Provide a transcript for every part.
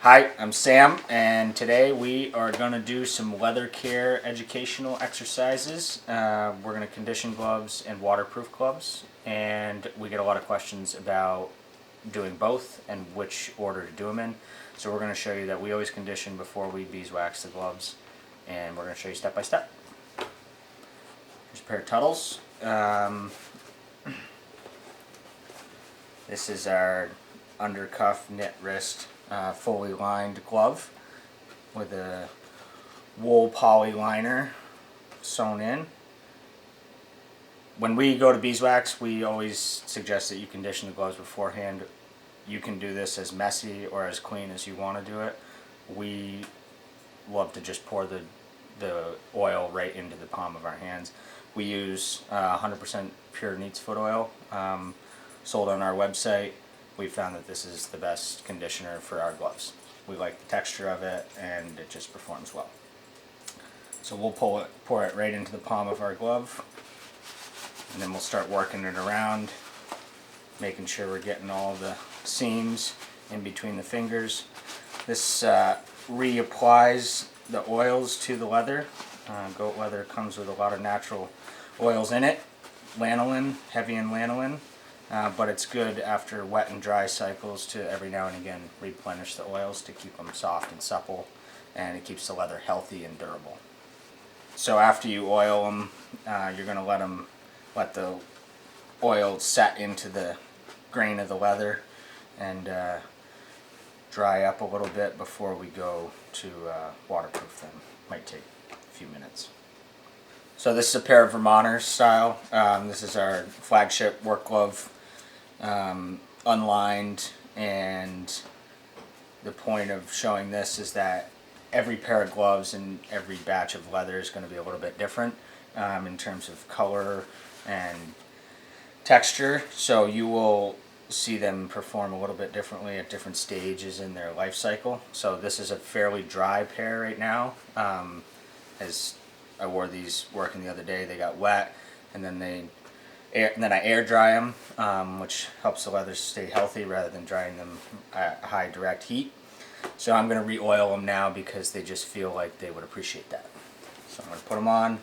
Hi, I'm Sam, and today we are going to do some leather care educational exercises. We're going to condition gloves and waterproof gloves, and we get a lot of questions about doing both and which order to do them in. So we're going to show you that we always condition before we beeswax the gloves, and we're going to show you step by step. Here's a pair of Tuttles. This is our undercuff knit wrist fully lined glove with a wool poly liner sewn in. When we go to beeswax, we always suggest that you condition the gloves beforehand. You can do this as messy or as clean as you want to do it. We love to just pour the oil right into the palm of our hands. We use 100% pure neat's foot oil, sold on our website. We found that this is the best conditioner for our gloves. We like the texture of it, and it just performs well. So we'll pour it right into the palm of our glove, and then we'll start working it around, making sure we're getting all the seams in between the fingers. This reapplies the oils to the leather. Goat leather comes with a lot of natural oils in it. Lanolin, heavy in lanolin. But it's good after wet and dry cycles to every now and again replenish the oils to keep them soft and supple, and it keeps the leather healthy and durable. So after you oil them, you're going to let the oil set into the grain of the leather and dry up a little bit before we go to waterproof them. Might take a few minutes. So this is a pair of Vermonters style. This is our flagship work glove. Unlined, and the point of showing this is that every pair of gloves and every batch of leather is going to be a little bit different in terms of color and texture, so you will see them perform a little bit differently at different stages in their life cycle. So this is a fairly dry pair right now. As I wore these working the other day, they got wet, and then I air dry them, which helps the leathers stay healthy rather than drying them at high direct heat. So I'm going to re-oil them now because they just feel like they would appreciate that. So I'm going to put them on.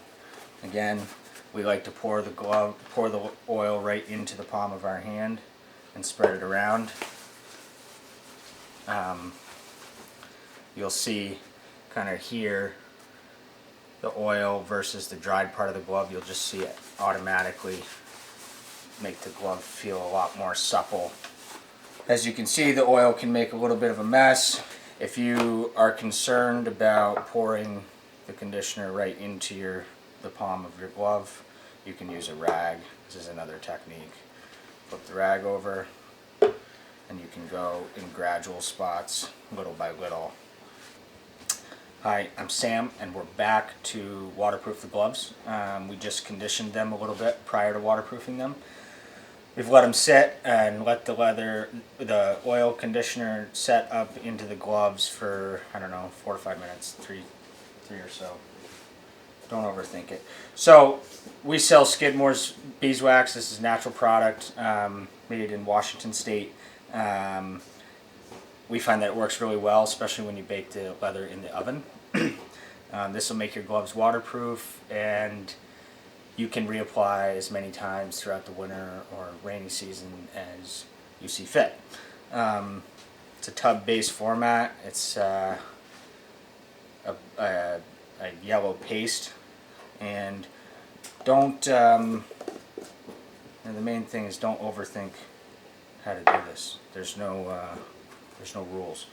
Again, we like to pour the oil right into the palm of our hand and spread it around. You'll see kind of here the oil versus the dried part of the glove. You'll just see it automatically make the glove feel a lot more supple. As you can see, the oil can make a little bit of a mess. If you are concerned about pouring the conditioner right into the palm of your glove, you can use a rag. This is another technique. Flip the rag over, and you can go in gradual spots, little by little. Hi, I'm Sam, and we're back to waterproof the gloves. We just conditioned them a little bit prior to waterproofing them. We've let them sit and let the oil conditioner set up into the gloves for, I don't know, 4 to 5 minutes, three or so. Don't overthink it. So we sell Skidmore's beeswax. This is a natural product made in Washington State. We find that it works really well, especially when you bake the leather in the oven. This will make your gloves waterproof, and you can reapply as many times throughout the winter or rainy season as you see fit. It's a tub-based format. It's a yellow paste, and the main thing is don't overthink how to do this. There's no rules.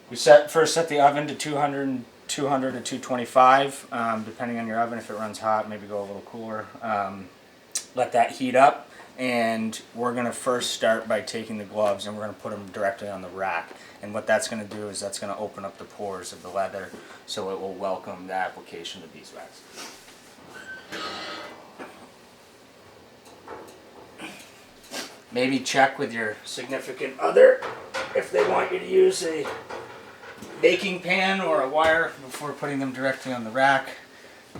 We first set the oven to 200 to 225, depending on your oven. If it runs hot, maybe go a little cooler. Let that heat up, and we're going to first start by taking the gloves and we're going to put them directly on the rack. And what that's going to do is that's going to open up the pores of the leather, so it will welcome the application of beeswax. Maybe check with your significant other if they want you to use a baking pan or a wire before putting them directly on the rack.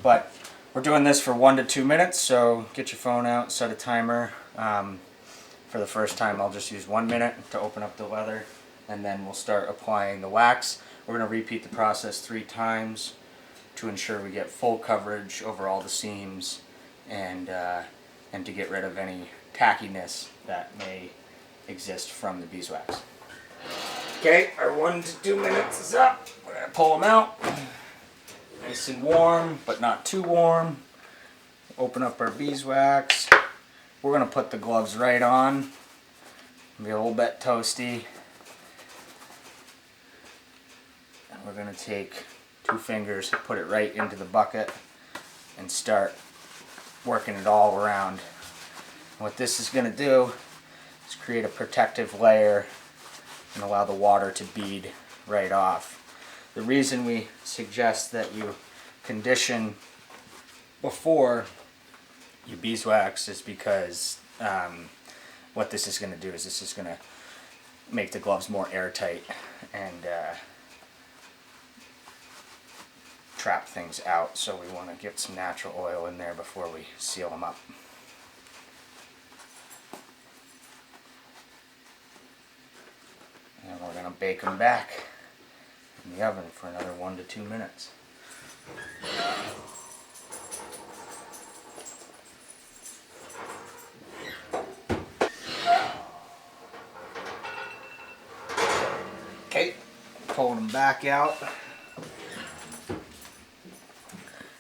But we're doing this for 1 to 2 minutes, so get your phone out, set a timer. For the first time, I'll just use 1 minute to open up the leather, and then we'll start applying the wax. We're going to repeat the process 3 times to ensure we get full coverage over all the seams and to get rid of any tackiness that may exist from the beeswax. Okay, our 1 to 2 minutes is up. We're going to pull them out. Nice and warm, but not too warm. Open up our beeswax. We're going to put the gloves right on. Be a little bit toasty. And we're going to take 2 fingers, put it right into the bucket, and start working it all around. And what this is going to do is create a protective layer and allow the water to bead right off. The reason we suggest that you condition before you beeswax is because what this is going to do is this is going to make the gloves more airtight and trap things out. So we want to get some natural oil in there before we seal them up. And we're going to bake them back in the oven for another 1 to 2 minutes. Okay, pulled them back out.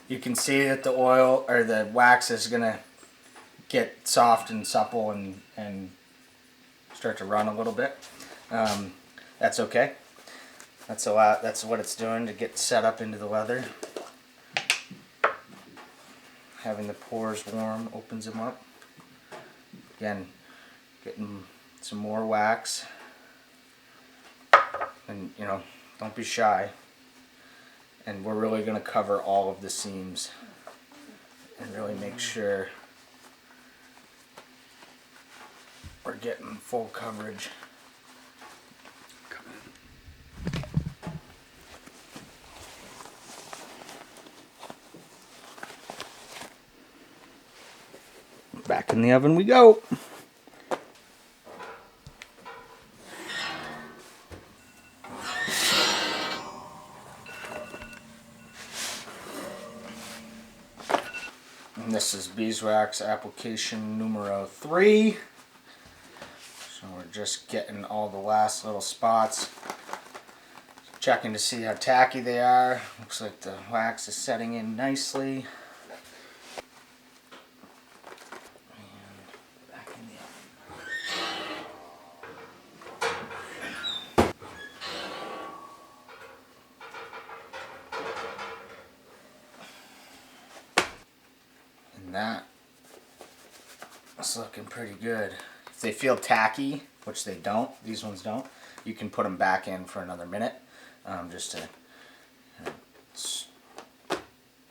You can see that the oil or the wax is going to get soft and supple and start to run a little bit. That's okay. That's what it's doing to get set up into the leather. Having the pores warm opens them up. Again, getting some more wax. And you know, don't be shy. And we're really going to cover all of the seams and really make sure we're getting full coverage. Back in the oven we go. And this is beeswax application numero 3. So we're just getting all the last little spots, checking to see how tacky they are. Looks like the wax is setting in nicely. That is looking pretty good. If they feel tacky, which they don't, these ones don't, you can put them back in for another minute, just to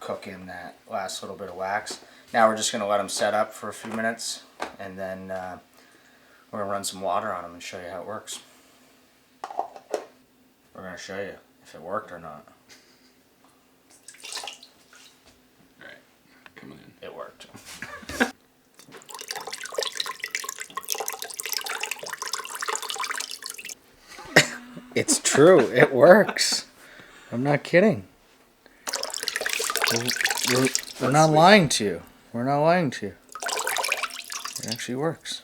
cook in that last little bit of wax. Now we're just going to let them set up for a few minutes, and then we're going to run some water on them and show you how it works. We're going to show you if it worked or not. It worked. It's true. It works. I'm not kidding. We're not lying to you. We're not lying to you. It actually works.